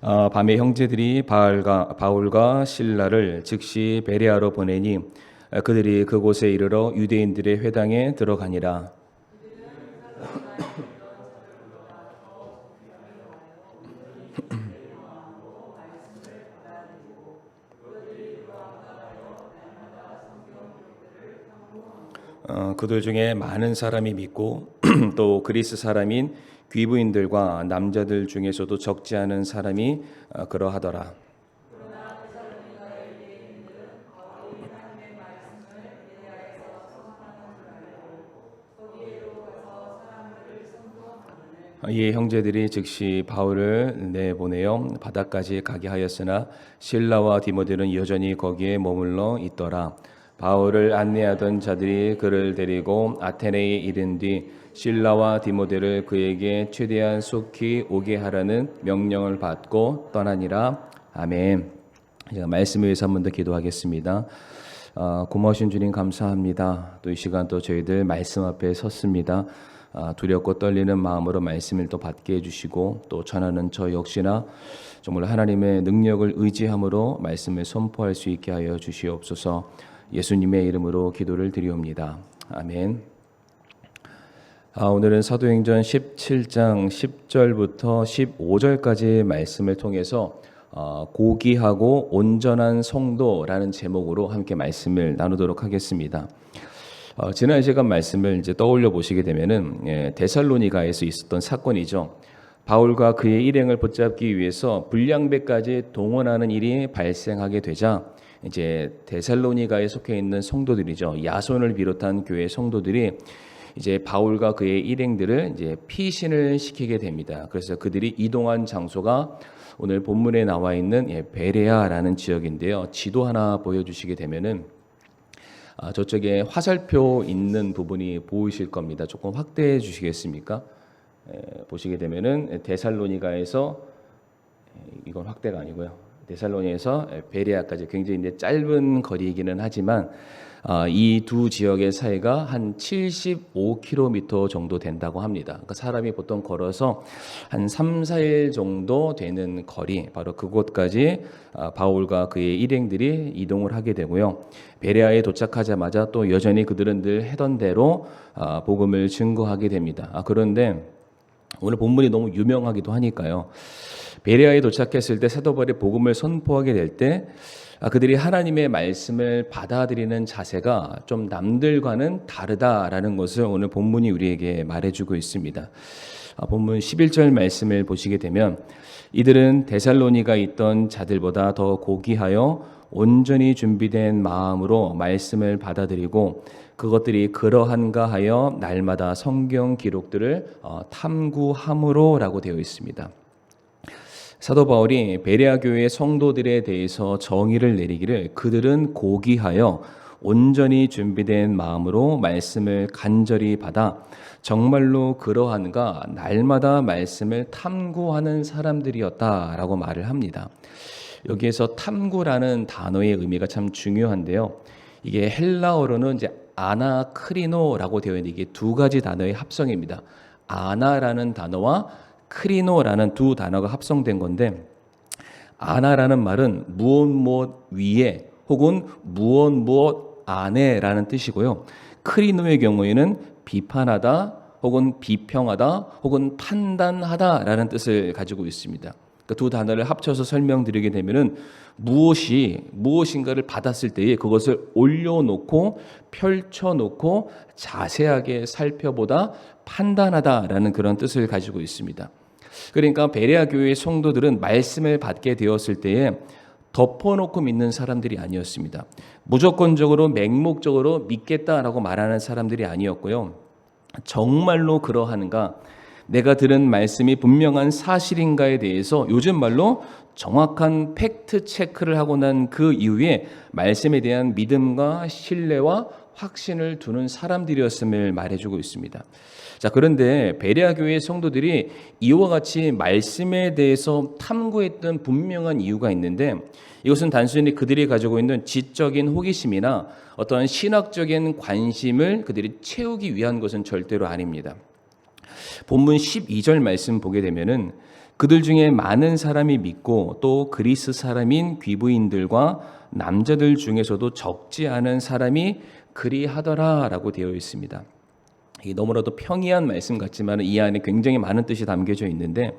밤에 형제들이 바울과 실라를 즉시 베레아로 보내니 그들이 그곳에 이르러 유대인들의 회당에 들어가니라. 그들 중에 많은 사람이 믿고 또 그리스 사람인 귀부인들과 남자들 중에서도 적지 않은 사람이 그러하더라. 이에 형제들이 즉시 바울을 내보내어 바다까지 가게 하였으나 실라와 디모데는 여전히 거기에 머물러 있더라. 바울을 안내하던 자들이 그를 데리고 아테네에 이른 뒤 실라와 디모데를 그에게 최대한 속히 오게 하라는 명령을 받고 떠나니라. 아멘. 제가 말씀을 위해서 한 번 더 기도하겠습니다. 고마우신 주님 감사합니다. 또 이 시간 또 저희들 말씀 앞에 섰습니다. 두렵고 떨리는 마음으로 말씀을 또 받게 해주시고 또 전하는 저 역시나 정말 하나님의 능력을 의지함으로 말씀을 선포할 수 있게 하여 주시옵소서. 예수님의 이름으로 기도를 드리옵니다. 아멘. 오늘은 사도행전 17장 10절부터 15절까지 말씀을 통해서 고귀하고 온전한 성도라는 제목으로 함께 말씀을 나누도록 하겠습니다. 지난 시간 말씀을 이제 떠올려 보시게 되면은 데살로니가에서 있었던 사건이죠. 바울과 그의 일행을 붙잡기 위해서 불량배까지 동원하는 일이 발생하게 되자 이제 데살로니가에 속해 있는 성도들이죠. 야손을 비롯한 교회 성도들이 이제 바울과 그의 일행들을 이제 피신을 시키게 됩니다. 그래서 그들이 이동한 장소가 오늘 본문에 나와 있는 베레아라는 지역인데요. 지도 하나 보여주시게 되면은 저쪽에 화살표 있는 부분이 보이실 겁니다. 조금 확대해 주시겠습니까? 보시게 되면은 데살로니가에서 이건 확대가 아니고요. 데살로니에서 베레아까지 굉장히 이제 짧은 거리이기는 하지만 이 두 지역의 사이가 한 75km 정도 된다고 합니다. 그러니까 사람이 보통 걸어서 한 3, 4일 정도 되는 거리, 바로 그곳까지 바울과 그의 일행들이 이동을 하게 되고요. 베레아에 도착하자마자 또 여전히 그들은 늘 하던 대로 복음을 증거하게 됩니다. 그런데 오늘 본문이 너무 유명하기도 하니까요. 베레아에 도착했을 때 사도 바울이 복음을 선포하게 될 때 그들이 하나님의 말씀을 받아들이는 자세가 좀 남들과는 다르다라는 것을 오늘 본문이 우리에게 말해주고 있습니다. 본문 11절 말씀을 보시게 되면 이들은 데살로니가 있던 자들보다 더 고귀하여 온전히 준비된 마음으로 말씀을 받아들이고 그것들이 그러한가 하여 날마다 성경 기록들을 탐구함으로라고 되어 있습니다. 사도 바울이 베레아 교회의 성도들에 대해서 정의를 내리기를 그들은 고귀하여 온전히 준비된 마음으로 말씀을 간절히 받아 정말로 그러한가 날마다 말씀을 탐구하는 사람들이었다라고 말을 합니다. 여기에서 탐구라는 단어의 의미가 참 중요한데요. 이게 헬라어로는 이제 아나크리노라고 되어 있는 이게 두 가지 단어의 합성입니다. 아나라는 단어와 크리노라는 두 단어가 합성된 건데 아나라는 말은 무엇 위에 혹은 무엇 안에라는 뜻이고요. 크리노의 경우에는 비판하다 혹은 비평하다 혹은 판단하다라는 뜻을 가지고 있습니다. 그러니까 두 단어를 합쳐서 설명드리게 되면은 무엇인가를 받았을 때에 그것을 올려놓고 펼쳐놓고 자세하게 살펴보다 판단하다라는 그런 뜻을 가지고 있습니다. 그러니까 베레아 교회의 성도들은 말씀을 받게 되었을 때에 덮어놓고 믿는 사람들이 아니었습니다. 무조건적으로 맹목적으로 믿겠다라고 말하는 사람들이 아니었고요. 정말로 그러한가, 내가 들은 말씀이 분명한 사실인가에 대해서 요즘 말로 정확한 팩트 체크를 하고 난 그 이후에 말씀에 대한 믿음과 신뢰와 확신을 두는 사람들이었음을 말해주고 있습니다. 자, 그런데 베레아 교회의 성도들이 이와 같이 말씀에 대해서 탐구했던 분명한 이유가 있는데 이것은 단순히 그들이 가지고 있는 지적인 호기심이나 어떤 신학적인 관심을 그들이 채우기 위한 것은 절대로 아닙니다. 본문 12절 말씀 보게 되면은 그들 중에 많은 사람이 믿고 또 그리스 사람인 귀부인들과 남자들 중에서도 적지 않은 사람이 그리하더라라고 되어 있습니다. 이게 너무나도 평이한 말씀 같지만 이 안에 굉장히 많은 뜻이 담겨져 있는데,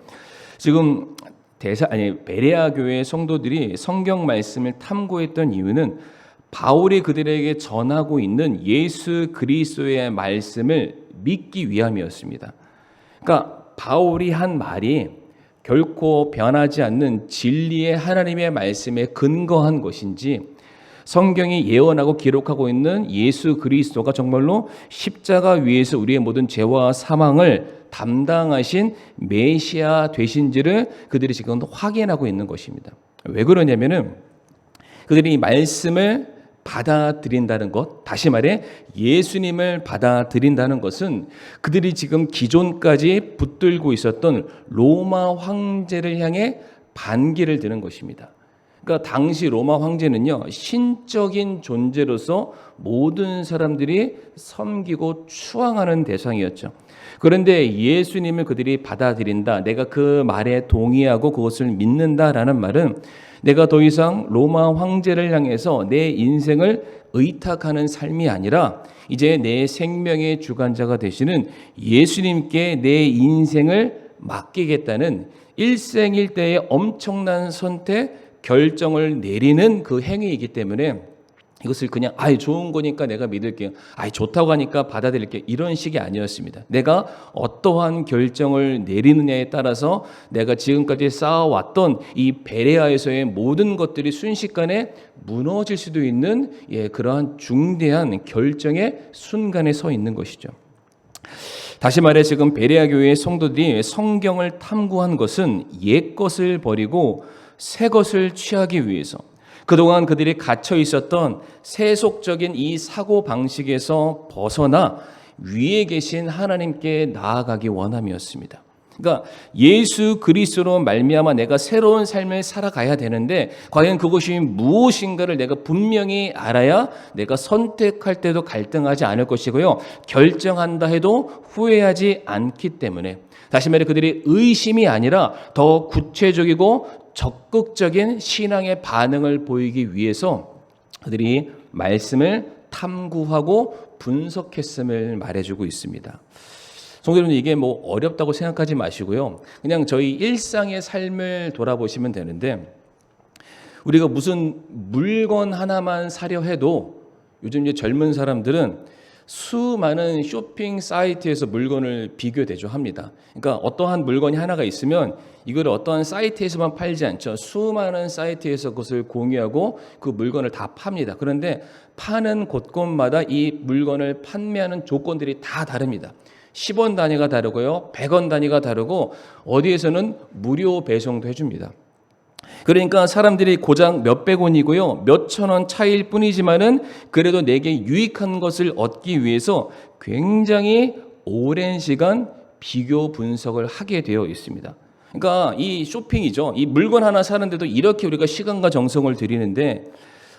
지금 베레아 교회의 성도들이 성경 말씀을 탐구했던 이유는 바울이 그들에게 전하고 있는 예수 그리스도의 말씀을 믿기 위함이었습니다. 그러니까 바울이 한 말이 결코 변하지 않는 진리의 하나님의 말씀에 근거한 것인지, 성경이 예언하고 기록하고 있는 예수 그리스도가 정말로 십자가 위에서 우리의 모든 죄와 사망을 담당하신 메시아 되신지를 그들이 지금 확인하고 있는 것입니다. 왜 그러냐면은 그들이 이 말씀을 받아들인다는 것, 다시 말해 예수님을 받아들인다는 것은 그들이 지금 기존까지 붙들고 있었던 로마 황제를 향해 반기를 드는 것입니다. 그러니까 당시 로마 황제는요, 신적인 존재로서 모든 사람들이 섬기고 추앙하는 대상이었죠. 그런데 예수님을 그들이 받아들인다, 내가 그 말에 동의하고 그것을 믿는다라는 말은 내가 더 이상 로마 황제를 향해서 내 인생을 의탁하는 삶이 아니라 이제 내 생명의 주관자가 되시는 예수님께 내 인생을 맡기겠다는 일생일대의 엄청난 선택, 결정을 내리는 그 행위이기 때문에 이것을 그냥 좋은 거니까 내가 믿을게요, 좋다고 하니까 받아들일게요, 이런 식이 아니었습니다. 내가 어떠한 결정을 내리느냐에 따라서 내가 지금까지 쌓아왔던 이 베레아에서의 모든 것들이 순식간에 무너질 수도 있는 그러한 중대한 결정의 순간에 서 있는 것이죠. 다시 말해 지금 베레아 교회의 성도들이 성경을 탐구한 것은 옛 것을 버리고 새 것을 취하기 위해서, 그동안 그들이 갇혀 있었던 세속적인 이 사고 방식에서 벗어나 위에 계신 하나님께 나아가기 원함이었습니다. 그러니까 예수 그리스도로 말미암아 내가 새로운 삶을 살아가야 되는데 과연 그것이 무엇인가를 내가 분명히 알아야 내가 선택할 때도 갈등하지 않을 것이고요, 결정한다 해도 후회하지 않기 때문에, 다시 말해 그들이 의심이 아니라 더 구체적이고 적극적인 신앙의 반응을 보이기 위해서 그들이 말씀을 탐구하고 분석했음을 말해주고 있습니다. 성도 여러분, 이게 어렵다고 생각하지 마시고요, 그냥 저희 일상의 삶을 돌아보시면 되는데, 우리가 무슨 물건 하나만 사려 해도 요즘 이제 젊은 사람들은 수많은 쇼핑 사이트에서 물건을 비교 대조합니다. 그러니까 어떠한 물건이 하나가 있으면 이걸 어떠한 사이트에서만 팔지 않죠. 수많은 사이트에서 그것을 공유하고 그 물건을 다 팝니다. 그런데 파는 곳곳마다 이 물건을 판매하는 조건들이 다 다릅니다. 10원 단위가 다르고요, 100원 단위가 다르고 어디에서는 무료 배송도 해줍니다. 그러니까 사람들이 고작 몇백 원이고요, 몇천 원 차이일 뿐이지만은 그래도 내게 유익한 것을 얻기 위해서 굉장히 오랜 시간 비교 분석을 하게 되어 있습니다. 그러니까 이 쇼핑이죠. 이 물건 하나 사는데도 이렇게 우리가 시간과 정성을 들이는데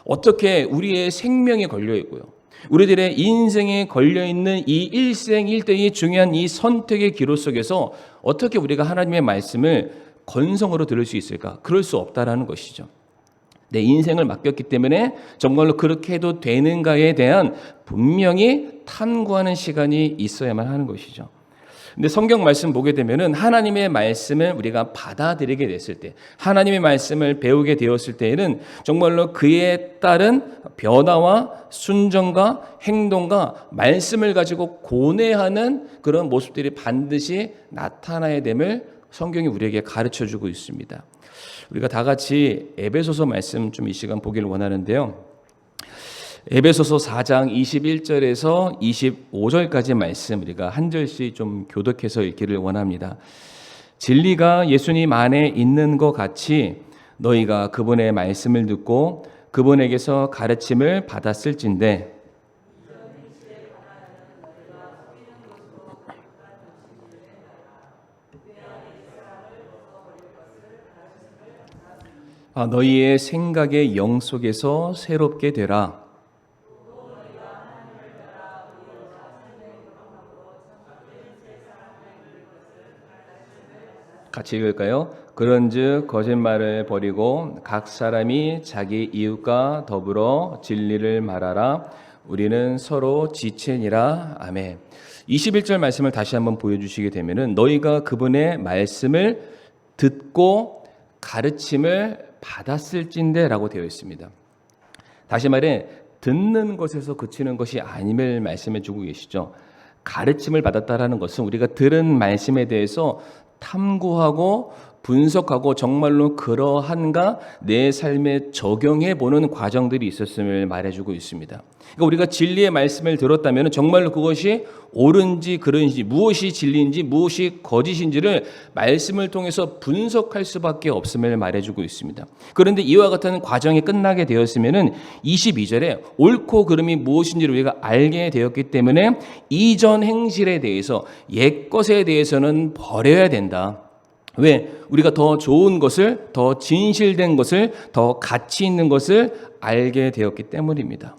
어떻게 우리의 생명에 걸려 있고요, 우리들의 인생에 걸려있는 이 일생일대의 중요한 이 선택의 기로 속에서 어떻게 우리가 하나님의 말씀을 건성으로 들을 수 있을까? 그럴 수 없다라는 것이죠. 내 인생을 맡겼기 때문에 정말로 그렇게 해도 되는가에 대한 분명히 탐구하는 시간이 있어야만 하는 것이죠. 근데 성경 말씀 보게 되면은 하나님의 말씀을 우리가 받아들이게 됐을 때, 하나님의 말씀을 배우게 되었을 때에는 정말로 그에 따른 변화와 순종과 행동과 말씀을 가지고 고뇌하는 그런 모습들이 반드시 나타나야 됨을 성경이 우리에게 가르쳐주고 있습니다. 우리가 다 같이 에베소서 말씀 좀 이 시간 보기를 원하는데요, 에베소서 4장 21절에서 25절까지 말씀 우리가 한 절씩 좀 교독해서 읽기를 원합니다. 진리가 예수님 안에 있는 것 같이 너희가 그분의 말씀을 듣고 그분에게서 가르침을 받았을진데, 너희의 생각의 영 속에서 새롭게 되라. 같이 읽을까요? 그런즉 거짓말을 버리고 각 사람이 자기 이웃과 더불어 진리를 말하라. 우리는 서로 지체니라. 아멘. 21절 말씀을 다시 한번 보여주시게 되면은 너희가 그분의 말씀을 듣고 가르침을 받았을진대라고 되어 있습니다. 다시 말해 듣는 것에서 그치는 것이 아님을 말씀해 주고 계시죠. 가르침을 받았다라는 것은 우리가 들은 말씀에 대해서 탐구하고 분석하고 정말로 그러한가 내 삶에 적용해 보는 과정들이 있었음을 말해주고 있습니다. 그러니까 우리가 진리의 말씀을 들었다면 정말로 그것이 옳은지 그른지 무엇이 진리인지 무엇이 거짓인지를 말씀을 통해서 분석할 수밖에 없음을 말해주고 있습니다. 그런데 이와 같은 과정이 끝나게 되었으면 22절에 옳고 그름이 무엇인지를 우리가 알게 되었기 때문에 이전 행실에 대해서 옛 것에 대해서는 버려야 된다. 왜? 우리가 더 좋은 것을, 더 진실된 것을, 더 가치 있는 것을 알게 되었기 때문입니다.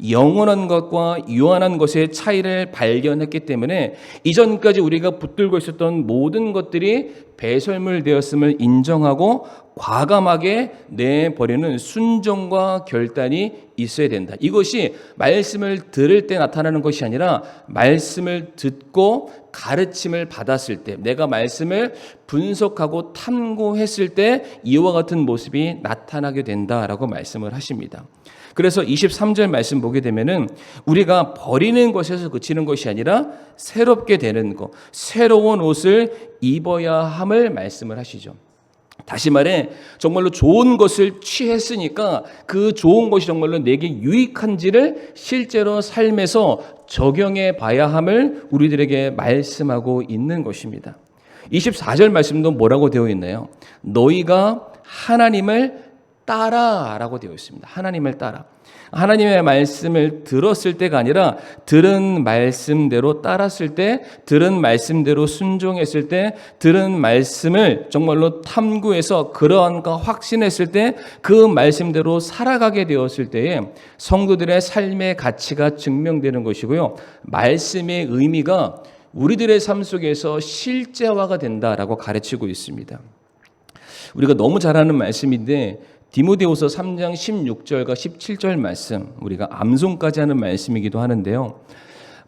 영원한 것과 유한한 것의 차이를 발견했기 때문에 이전까지 우리가 붙들고 있었던 모든 것들이 배설물 되었음을 인정하고 과감하게 내버리는 순종과 결단이 있어야 된다. 이것이 말씀을 들을 때 나타나는 것이 아니라 말씀을 듣고 가르침을 받았을 때, 내가 말씀을 분석하고 탐구했을 때 이와 같은 모습이 나타나게 된다라고 말씀을 하십니다. 그래서 23절 말씀 보게 되면은 우리가 버리는 것에서 그치는 것이 아니라 새롭게 되는 것, 새로운 옷을 입어야 함을 말씀을 하시죠. 다시 말해 정말로 좋은 것을 취했으니까 그 좋은 것이 정말로 내게 유익한지를 실제로 삶에서 적용해 봐야 함을 우리들에게 말씀하고 있는 것입니다. 24절 말씀도 뭐라고 되어 있나요? 너희가 하나님을 따라라고 되어 있습니다. 하나님을 따라. 하나님의 말씀을 들었을 때가 아니라 들은 말씀대로 따랐을 때, 들은 말씀대로 순종했을 때, 들은 말씀을 정말로 탐구해서 그러한가 확신했을 때 그 말씀대로 살아가게 되었을 때에 성도들의 삶의 가치가 증명되는 것이고요. 말씀의 의미가 우리들의 삶 속에서 실제화가 된다라고 가르치고 있습니다. 우리가 너무 잘 아는 말씀인데 디모데후서 3장 16절과 17절 말씀, 우리가 암송까지 하는 말씀이기도 하는데요.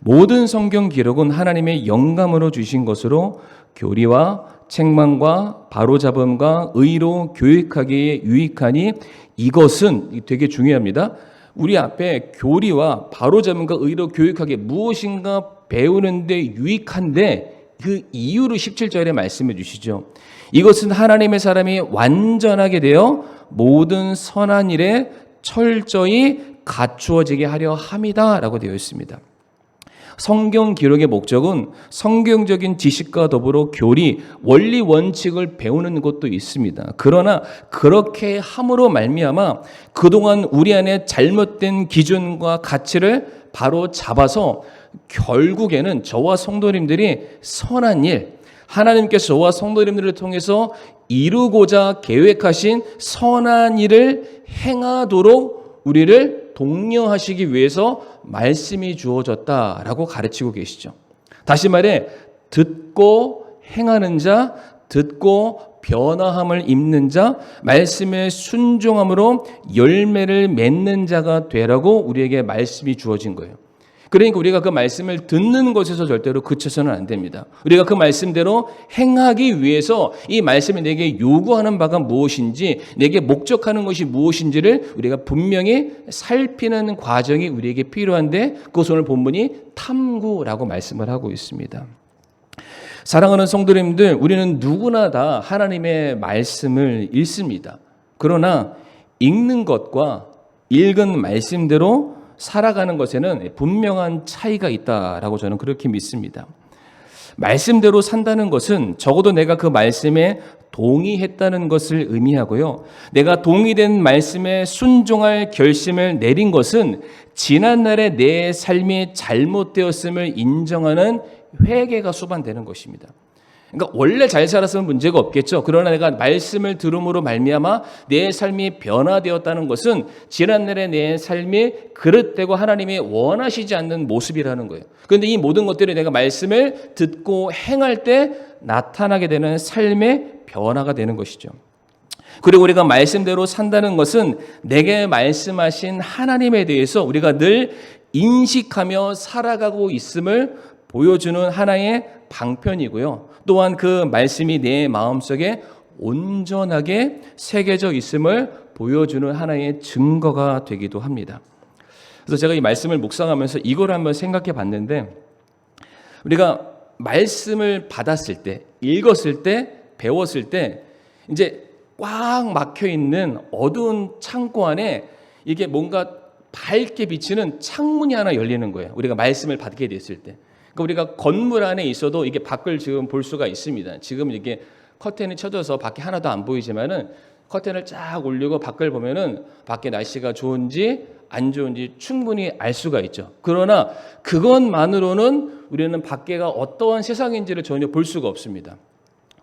모든 성경 기록은 하나님의 영감으로 주신 것으로 교리와 책망과 바로잡음과 의로 교육하기에 유익하니 이것은 되게 중요합니다. 우리 앞에 교리와 바로잡음과 의로 교육하기에 무엇인가 배우는데 유익한데 그 이유를 17절에 말씀해 주시죠. 이것은 하나님의 사람이 완전하게 되어 모든 선한 일에 철저히 갖추어지게 하려 함이다라고 되어 있습니다. 성경 기록의 목적은 성경적인 지식과 더불어 교리, 원리 원칙을 배우는 것도 있습니다. 그러나 그렇게 함으로 말미암아 그동안 우리 안에 잘못된 기준과 가치를 바로 잡아서 결국에는 저와 성도님들이 선한 일, 하나님께서 저와 성도님들을 통해서 이루고자 계획하신 선한 일을 행하도록 우리를 독려하시기 위해서 말씀이 주어졌다라고 가르치고 계시죠. 다시 말해 듣고 행하는 자, 듣고 변화함을 입는 자, 말씀에 순종함으로 열매를 맺는 자가 되라고 우리에게 말씀이 주어진 거예요. 그러니까 우리가 그 말씀을 듣는 것에서 절대로 그쳐서는 안 됩니다. 우리가 그 말씀대로 행하기 위해서 이 말씀이 내게 요구하는 바가 무엇인지, 내게 목적하는 것이 무엇인지를 우리가 분명히 살피는 과정이 우리에게 필요한데 그것을 오늘 본문이 탐구라고 말씀을 하고 있습니다. 사랑하는 성도님들, 우리는 누구나 다 하나님의 말씀을 읽습니다. 그러나 읽는 것과 읽은 말씀대로 살아가는 것에는 분명한 차이가 있다라고 저는 그렇게 믿습니다. 말씀대로 산다는 것은 적어도 내가 그 말씀에 동의했다는 것을 의미하고요. 내가 동의된 말씀에 순종할 결심을 내린 것은 지난날의 내 삶이 잘못되었음을 인정하는 회개가 수반되는 것입니다. 그러니까 원래 잘 살았으면 문제가 없겠죠. 그러나 내가 말씀을 들음으로 말미암아 내 삶이 변화되었다는 것은 지난날의 내 삶이 그릇되고 하나님이 원하시지 않는 모습이라는 거예요. 그런데 이 모든 것들이 내가 말씀을 듣고 행할 때 나타나게 되는 삶의 변화가 되는 것이죠. 그리고 우리가 말씀대로 산다는 것은 내게 말씀하신 하나님에 대해서 우리가 늘 인식하며 살아가고 있음을 보여주는 하나의 방편이고요. 또한 그 말씀이 내 마음속에 온전하게 새겨져 있음을 보여주는 하나의 증거가 되기도 합니다. 그래서 제가 이 말씀을 묵상하면서 이걸 한번 생각해 봤는데, 우리가 말씀을 받았을 때, 읽었을 때, 배웠을 때 이제 꽉 막혀 있는 어두운 창고 안에 이게 뭔가 밝게 비치는 창문이 하나 열리는 거예요. 우리가 말씀을 받게 됐을 때. 그러니까 우리가 건물 안에 있어도 이게 밖을 지금 볼 수가 있습니다. 지금 이게 커튼이 쳐져서 밖에 하나도 안 보이지만은 커튼을 쫙 올리고 밖을 보면은 밖에 날씨가 좋은지 안 좋은지 충분히 알 수가 있죠. 그러나 그것만으로는 우리는 밖에가 어떠한 세상인지를 전혀 볼 수가 없습니다.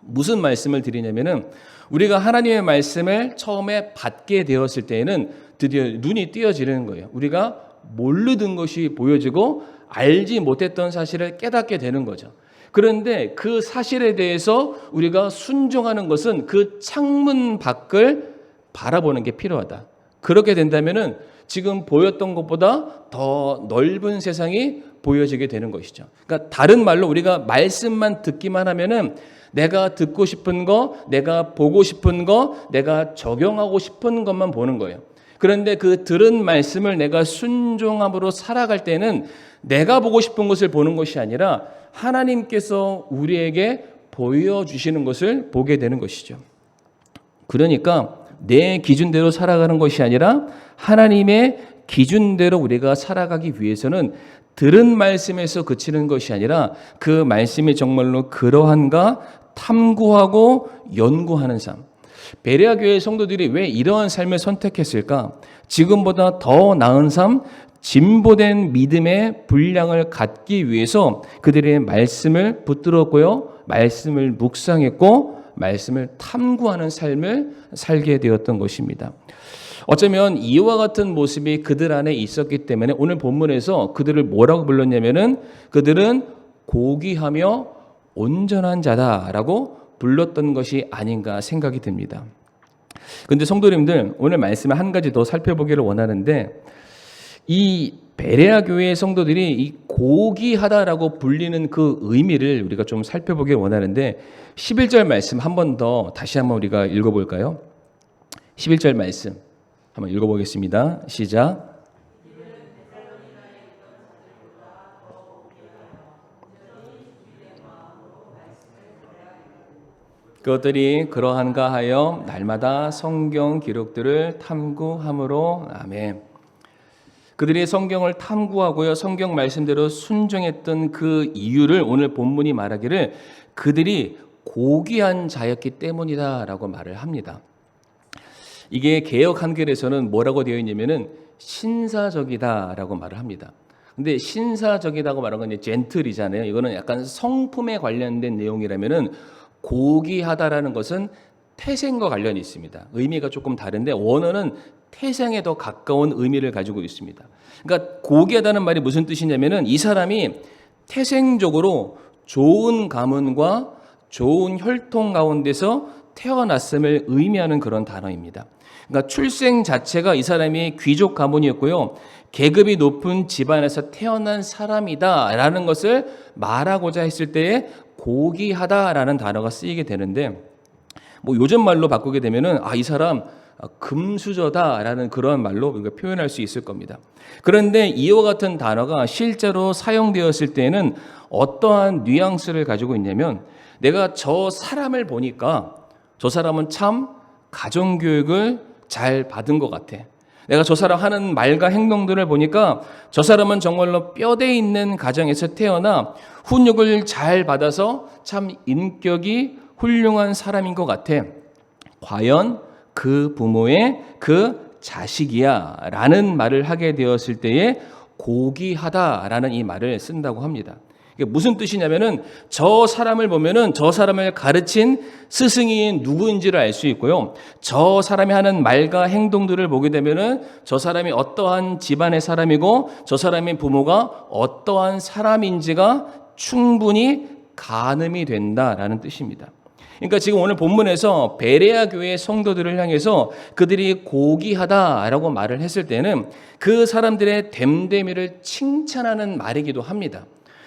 무슨 말씀을 드리냐면은 우리가 하나님의 말씀을 처음에 받게 되었을 때에는 드디어 눈이 띄어지는 거예요. 우리가 모르던 것이 보여지고 알지 못했던 사실을 깨닫게 되는 거죠. 그런데 그 사실에 대해서 우리가 순종하는 것은 그 창문 밖을 바라보는 게 필요하다. 그렇게 된다면은 지금 보였던 것보다 더 넓은 세상이 보여지게 되는 것이죠. 그러니까 다른 말로 우리가 말씀만 듣기만 하면은 내가 듣고 싶은 거, 내가 보고 싶은 거, 내가 적용하고 싶은 것만 보는 거예요. 그런데 그 들은 말씀을 내가 순종함으로 살아갈 때는 내가 보고 싶은 것을 보는 것이 아니라 하나님께서 우리에게 보여주시는 것을 보게 되는 것이죠. 그러니까 내 기준대로 살아가는 것이 아니라 하나님의 기준대로 우리가 살아가기 위해서는 들은 말씀에서 그치는 것이 아니라 그 말씀이 정말로 그러한가 탐구하고 연구하는 삶. 베레아 교회 성도들이 왜 이러한 삶을 선택했을까? 지금보다 더 나은 삶, 진보된 믿음의 분량을 갖기 위해서 그들의 말씀을 붙들었고요, 말씀을 묵상했고, 말씀을 탐구하는 삶을 살게 되었던 것입니다. 어쩌면 이와 같은 모습이 그들 안에 있었기 때문에 오늘 본문에서 그들을 뭐라고 불렀냐면은 그들은 고귀하며 온전한 자다라고 불렀던 것이 아닌가 생각이 듭니다. 그런데 성도님들, 오늘 말씀을 한 가지 더 살펴보기를 원하는데, 이 베레아 교회의 성도들이 이 고귀하다라고 불리는 그 의미를 우리가 좀 살펴보기를 원하는데, 11절 말씀 한 번 더 다시 한번 우리가 읽어볼까요? 11절 말씀 한번 읽어보겠습니다. 시작. 그것들이 그러한가 하여 날마다 성경 기록들을 탐구함으로. 아멘. 그들이 성경을 탐구하고요, 성경 말씀대로 순종했던 그 이유를 오늘 본문이 말하기를 그들이 고귀한 자였기 때문이다라고 말을 합니다. 이게 개역 한글에서는 뭐라고 되어 있냐면은 신사적이다라고 말을 합니다. 근데 신사적이다고 말한 건 젠틀이잖아요. 이거는 약간 성품에 관련된 내용이라면은 고귀하다라는 것은 태생과 관련이 있습니다. 의미가 조금 다른데 원어는 태생에 더 가까운 의미를 가지고 있습니다. 그러니까 고귀하다는 말이 무슨 뜻이냐면은 이 사람이 태생적으로 좋은 가문과 좋은 혈통 가운데서 태어났음을 의미하는 그런 단어입니다. 그러니까 출생 자체가 이 사람이 귀족 가문이었고요, 계급이 높은 집안에서 태어난 사람이다라는 것을 말하고자 했을 때에 고귀하다라는 단어가 쓰이게 되는데, 뭐 요즘 말로 바꾸게 되면은 이 사람 금수저다라는 그런 말로 우리가 표현할 수 있을 겁니다. 그런데 이와 같은 단어가 실제로 사용되었을 때는 어떠한 뉘앙스를 가지고 있냐면, 내가 저 사람을 보니까 저 사람은 참 가정교육을 잘 받은 것 같아. 내가 저 사람 하는 말과 행동들을 보니까 저 사람은 정말로 뼈대 있는 가정에서 태어나 훈육을 잘 받아서 참 인격이 훌륭한 사람인 것 같아. 과연 그 부모의 그 자식이야 라는 말을 하게 되었을 때에 고귀하다라는 이 말을 쓴다고 합니다. 이게 무슨 뜻이냐면은 저 사람을 보면은 저 사람을 가르친 스승이 누구인지를 알 수 있고요, 저 사람이 하는 말과 행동들을 보게 되면은 저 사람이 어떠한 집안의 사람이고 저 사람의 부모가 어떠한 사람인지가 충분히 가늠이 된다라는 뜻입니다. 그러니까 지금 오늘 본문에서 베레아 교회 성도들을 향해서 그들이 고귀하다라고 말을 했을 때는 그 사람들의 됨됨이를 칭찬하는 말이기도 합니다.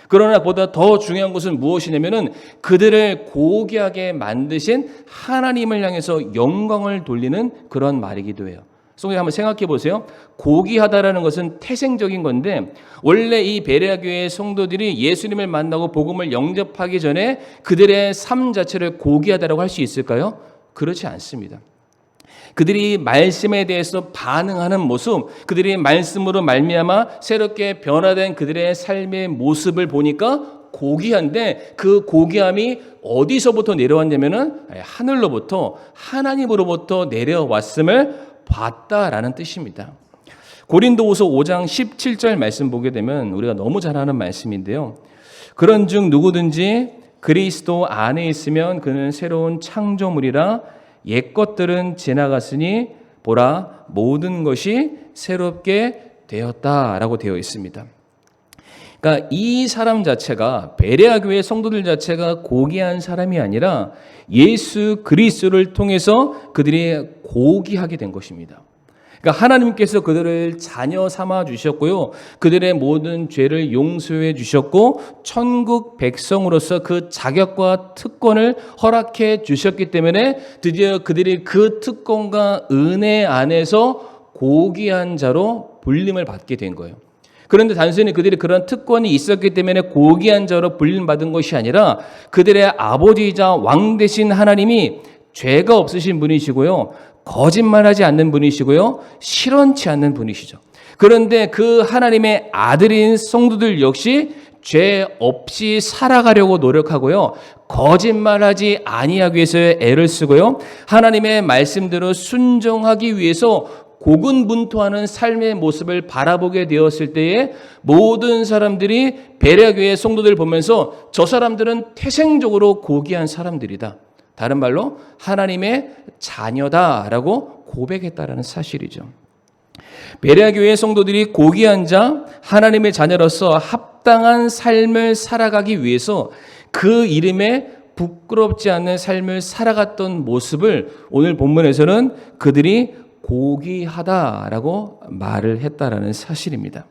그러나 보다 더 중요한 것은 무엇이냐면은 그들을 고귀하게 만드신 하나님을 향해서 영광을 돌리는 그런 말이기도 해요. 성도님 한번 생각해 보세요. 고귀하다라는 것은 태생적인 건데 원래 이 베레아 교회의 성도들이 예수님을 만나고 복음을 영접하기 전에 그들의 삶 자체를 고귀하다라고 할 수 있을까요? 그렇지 않습니다. 그들이 말씀에 대해서 반응하는 모습, 그들이 말씀으로 말미암아 새롭게 변화된 그들의 삶의 모습을 보니까 고귀한데 그 고귀함이 어디서부터 내려왔냐면은 하늘로부터 하나님으로부터 내려왔음을 봤다라는 뜻입니다. 고린도후서 5장 17절 말씀 보게 되면 우리가 너무 잘 아는 말씀인데요. 그런즉 누구든지 그리스도 안에 있으면 그는 새로운 창조물이라 옛 것들은 지나갔으니 보라 모든 것이 새롭게 되었다라고 되어 있습니다. 그러니까 이 사람 자체가 베레아 교회 성도들 자체가 고귀한 사람이 아니라 예수 그리스도를 통해서 그들이 고귀하게 된 것입니다. 그러니까 하나님께서 그들을 자녀 삼아 주셨고요. 그들의 모든 죄를 용서해 주셨고 천국 백성으로서 그 자격과 특권을 허락해 주셨기 때문에 드디어 그들이 그 특권과 은혜 안에서 고귀한 자로 불림을 받게 된 거예요. 그런데 단순히 그들이 그런 특권이 있었기 때문에 고귀한 자로 불림받은 것이 아니라 그들의 아버지이자 왕 되신 하나님이 죄가 없으신 분이시고요. 거짓말하지 않는 분이시고요. 실언치 않는 분이시죠. 그런데 그 하나님의 아들인 성도들 역시 죄 없이 살아가려고 노력하고요. 거짓말하지 아니하기 위해서 애를 쓰고요. 하나님의 말씀대로 순종하기 위해서 고군분투하는 삶의 모습을 바라보게 되었을 때에 모든 사람들이 베레아 교회 성도들을 보면서 저 사람들은 태생적으로 고귀한 사람들이다. 다른 말로 하나님의 자녀다라고 고백했다라는 사실이죠. 베레아 교회의 성도들이 고귀한 자, 하나님의 자녀로서 합당한 삶을 살아가기 위해서 그 이름에 부끄럽지 않는 삶을 살아갔던 모습을 오늘 본문에서는 그들이 고귀하다라고 말을 했다라는 사실입니다.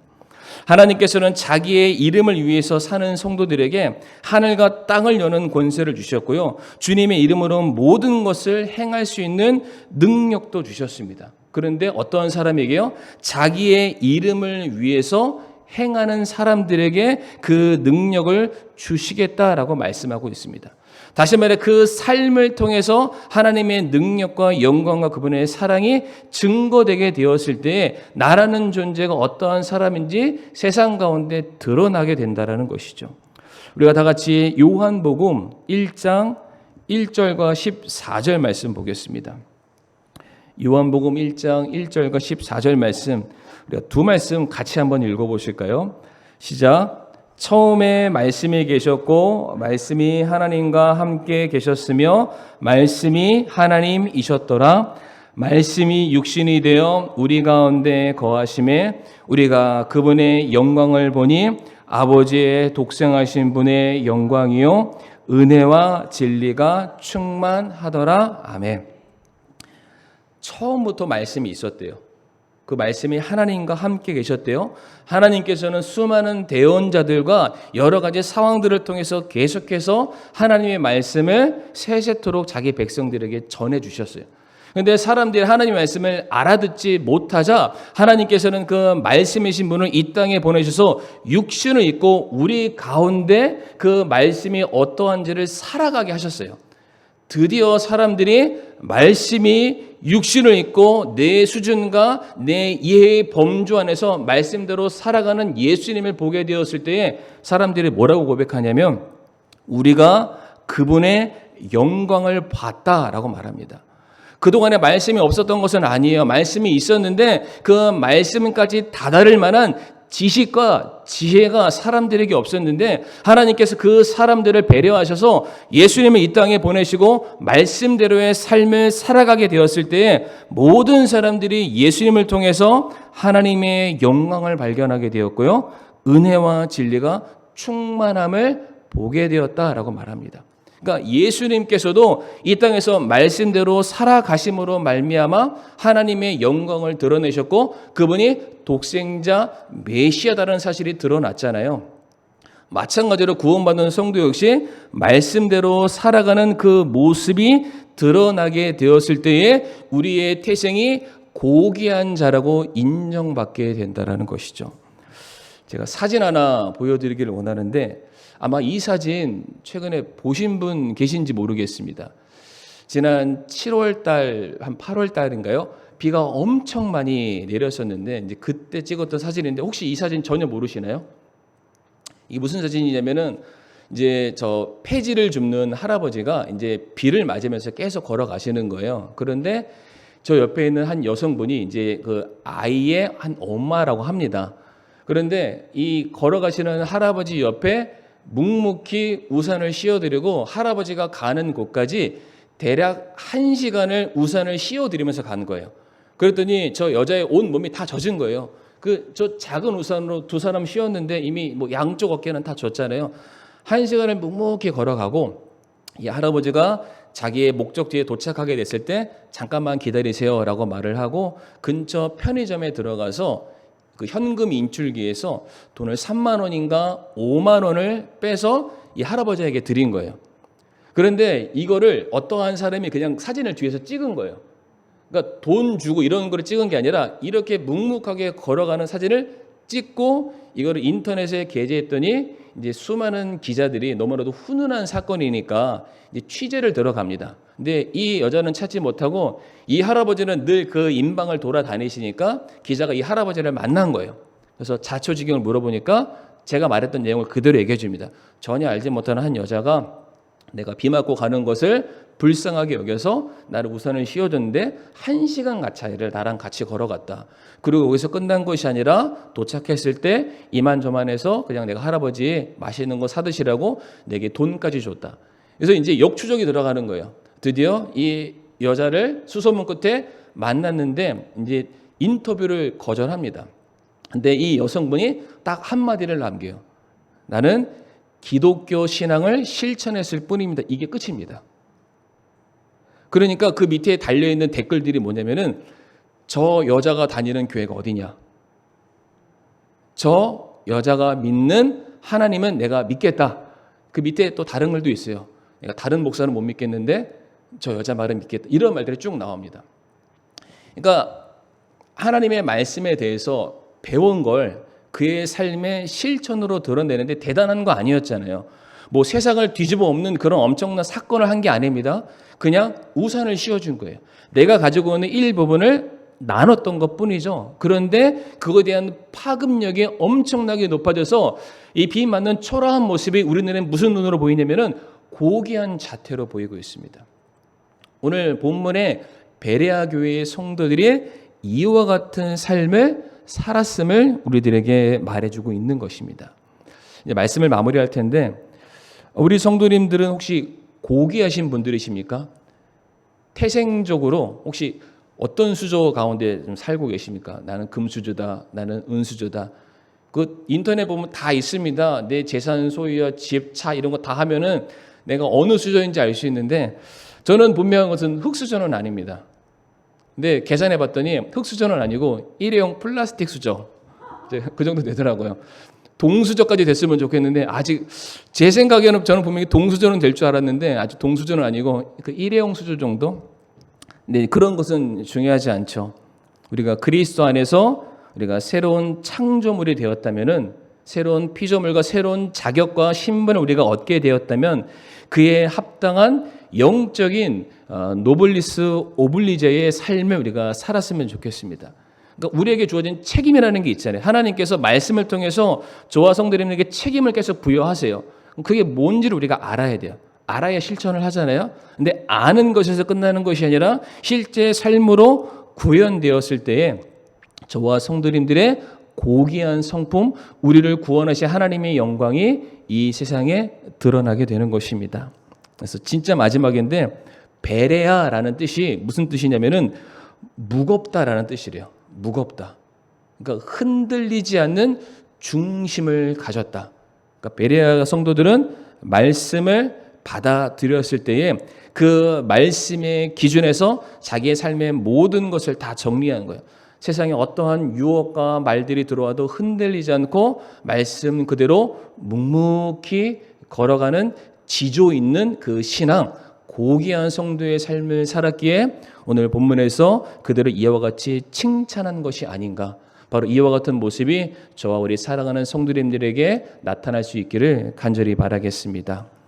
하나님께서는 자기의 이름을 위해서 사는 성도들에게 하늘과 땅을 여는 권세를 주셨고요. 주님의 이름으로 모든 것을 행할 수 있는 능력도 주셨습니다. 그런데 어떤 사람에게요? 자기의 이름을 위해서 행하는 사람들에게 그 능력을 주시겠다라고 말씀하고 있습니다. 다시 말해 그 삶을 통해서 하나님의 능력과 영광과 그분의 사랑이 증거되게 되었을 때에 나라는 존재가 어떠한 사람인지 세상 가운데 드러나게 된다는 것이죠. 우리가 다 같이 요한복음 1장 1절과 14절 말씀 보겠습니다. 요한복음 1장 1절과 14절 말씀 우리가 두 말씀 같이 한번 읽어보실까요? 시작. 처음에 말씀이 계셨고 말씀이 하나님과 함께 계셨으며 말씀이 하나님이셨더라. 말씀이 육신이 되어 우리 가운데 거하심에 우리가 그분의 영광을 보니 아버지의 독생하신 분의 영광이요 은혜와 진리가 충만하더라. 아멘. 처음부터 말씀이 있었대요. 그 말씀이 하나님과 함께 계셨대요. 하나님께서는 수많은 대언자들과 여러 가지 상황들을 통해서 계속해서 하나님의 말씀을 세세토록 자기 백성들에게 전해주셨어요. 그런데 사람들이 하나님의 말씀을 알아듣지 못하자 하나님께서는 그 말씀이신 분을 이 땅에 보내셔서 육신을 입고 우리 가운데 그 말씀이 어떠한지를 살아가게 하셨어요. 드디어 사람들이 말씀이 육신을 입고 내 수준과 내 이해의 범주 안에서 말씀대로 살아가는 예수님을 보게 되었을 때에 사람들이 뭐라고 고백하냐면 우리가 그분의 영광을 봤다라고 말합니다. 그동안에 말씀이 없었던 것은 아니에요. 말씀이 있었는데 그 말씀까지 다다를 만한 지식과 지혜가 사람들에게 없었는데 하나님께서 그 사람들을 배려하셔서 예수님을 이 땅에 보내시고 말씀대로의 삶을 살아가게 되었을 때에 모든 사람들이 예수님을 통해서 하나님의 영광을 발견하게 되었고요. 은혜와 진리가 충만함을 보게 되었다라고 말합니다. 그러니까 예수님께서도 이 땅에서 말씀대로 살아가심으로 말미암아 하나님의 영광을 드러내셨고 그분이 독생자 메시아다라는 사실이 드러났잖아요. 마찬가지로 구원받는 성도 역시 말씀대로 살아가는 그 모습이 드러나게 되었을 때에 우리의 태생이 고귀한 자라고 인정받게 된다는 것이죠. 제가 사진 하나 보여드리기를 원하는데 아마 이 사진 최근에 보신 분 계신지 모르겠습니다. 지난 7월 달, 한 8월 달인가요? 비가 엄청 많이 내렸었는데 이제 그때 찍었던 사진인데 혹시 이 사진 전혀 모르시나요? 이게 무슨 사진이냐면은 이제 저 폐지를 줍는 할아버지가 이제 비를 맞으면서 계속 걸어가시는 거예요. 그런데 저 옆에 있는 한 여성분이 이제 그 아이의 한 엄마라고 합니다. 그런데 이 걸어가시는 할아버지 옆에 묵묵히 우산을 씌워드리고 할아버지가 가는 곳까지 대략 1시간을 우산을 씌워드리면서 간 거예요. 그랬더니 저 여자의 온 몸이 다 젖은 거예요. 저 작은 우산으로 두 사람 씌웠는데 이미 뭐 양쪽 어깨는 다 젖잖아요. 1시간을 묵묵히 걸어가고 이 할아버지가 자기의 목적지에 도착하게 됐을 때 잠깐만 기다리세요라고 말을 하고 근처 편의점에 들어가서 그 현금 인출기에서 돈을 3만 원인가 5만 원을 빼서 이 할아버지에게 드린 거예요. 그런데 이거를 어떠한 사람이 그냥 사진을 뒤에서 찍은 거예요. 그러니까 돈 주고 이런 거를 찍은 게 아니라 이렇게 묵묵하게 걸어가는 사진을 찍고 이거를 인터넷에 게재했더니 이제 수많은 기자들이 너무나도 훈훈한 사건이니까 이제 취재를 들어갑니다. 근데 이 여자는 찾지 못하고 이 할아버지는 늘 그 인방을 돌아다니시니까 기자가 이 할아버지를 만난 거예요. 그래서 자초지경을 물어보니까 제가 말했던 내용을 그대로 얘기해 줍니다. 전혀 알지 못하는 한 여자가 내가 비 맞고 가는 것을 불쌍하게 여겨서 나를 우산을 씌워줬는데 1시간 가차이를 나랑 같이 걸어갔다. 그리고 여기서 끝난 것이 아니라 도착했을 때 이만저만해서 그냥 내가 할아버지 맛있는 거 사드시라고 내게 돈까지 줬다. 그래서 이제 역추적이 들어가는 거예요. 드디어 이 여자를 수소문 끝에 만났는데 이제 인터뷰를 거절합니다. 근데 이 여성분이 딱 한마디를 남겨요. 나는 기독교 신앙을 실천했을 뿐입니다. 이게 끝입니다. 그러니까 그 밑에 달려있는 댓글들이 뭐냐면은 저 여자가 다니는 교회가 어디냐? 저 여자가 믿는 하나님은 내가 믿겠다. 그 밑에 또 다른 글도 있어요. 내가 다른 목사는 못 믿겠는데 저 여자 말은 믿겠다. 이런 말들이 쭉 나옵니다. 그러니까 하나님의 말씀에 대해서 배운 걸 그의 삶의 실천으로 드러내는데 대단한 거 아니었잖아요. 뭐 세상을 뒤집어 엎는 그런 엄청난 사건을 한 게 아닙니다. 그냥 우산을 씌워준 거예요. 내가 가지고 있는 일부분을 나눴던 것뿐이죠. 그런데 그거에 대한 파급력이 엄청나게 높아져서 이 비 맞는 초라한 모습이 우리 눈에는 무슨 눈으로 보이냐면은 고귀한 자태로 보이고 있습니다. 오늘 본문에 베레아 교회의 성도들이 이와 같은 삶을 살았음을 우리들에게 말해주고 있는 것입니다. 이제 말씀을 마무리할 텐데 우리 성도님들은 혹시 고귀하신 분들이십니까? 태생적으로 혹시 어떤 수저 가운데 좀 살고 계십니까? 나는 금수저다, 나는 은수저다. 그 인터넷 보면 다 있습니다. 내 재산 소유와 집, 차 이런 거 다 하면은 내가 어느 수저인지 알 수 있는데 저는 분명한 것은 흙수저는 아닙니다. 근데 계산해 봤더니 흙수저는 아니고 일회용 플라스틱 수저. 그 정도 되더라고요. 동수저까지 됐으면 좋겠는데 아직 제 생각에는 저는 분명히 동수저는 될 줄 알았는데 아직 동수저는 아니고 그 일회용 수저 정도. 근데 그런 것은 중요하지 않죠. 우리가 그리스도 안에서 우리가 새로운 창조물이 되었다면은 새로운 피조물과 새로운 자격과 신분을 우리가 얻게 되었다면 그에 합당한 영적인 노블리스 오블리제의 삶을 우리가 살았으면 좋겠습니다. 그러니까 우리에게 주어진 책임이라는 게 있잖아요. 하나님께서 말씀을 통해서 저와 성도님에게 책임을 계속 부여하세요. 그게 뭔지를 우리가 알아야 돼요. 알아야 실천을 하잖아요. 근데 아는 것에서 끝나는 것이 아니라 실제 삶으로 구현되었을 때에 저와 성도님들의 고귀한 성품, 우리를 구원하신 하나님의 영광이 이 세상에 드러나게 되는 것입니다. 그래서 진짜 마지막인데 베레아라는 뜻이 무슨 뜻이냐면은 무겁다라는 뜻이래요. 무겁다. 그러니까 흔들리지 않는 중심을 가졌다. 그러니까 베레아 성도들은 말씀을 받아들였을 때에 그 말씀의 기준에서 자기의 삶의 모든 것을 다 정리한 거예요. 세상에 어떠한 유혹과 말들이 들어와도 흔들리지 않고 말씀 그대로 묵묵히 걸어가는 지조 있는 그 신앙, 고귀한 성도의 삶을 살았기에 오늘 본문에서 그들을 이와 같이 칭찬한 것이 아닌가. 바로 이와 같은 모습이 저와 우리 사랑하는 성도님들에게 나타날 수 있기를 간절히 바라겠습니다.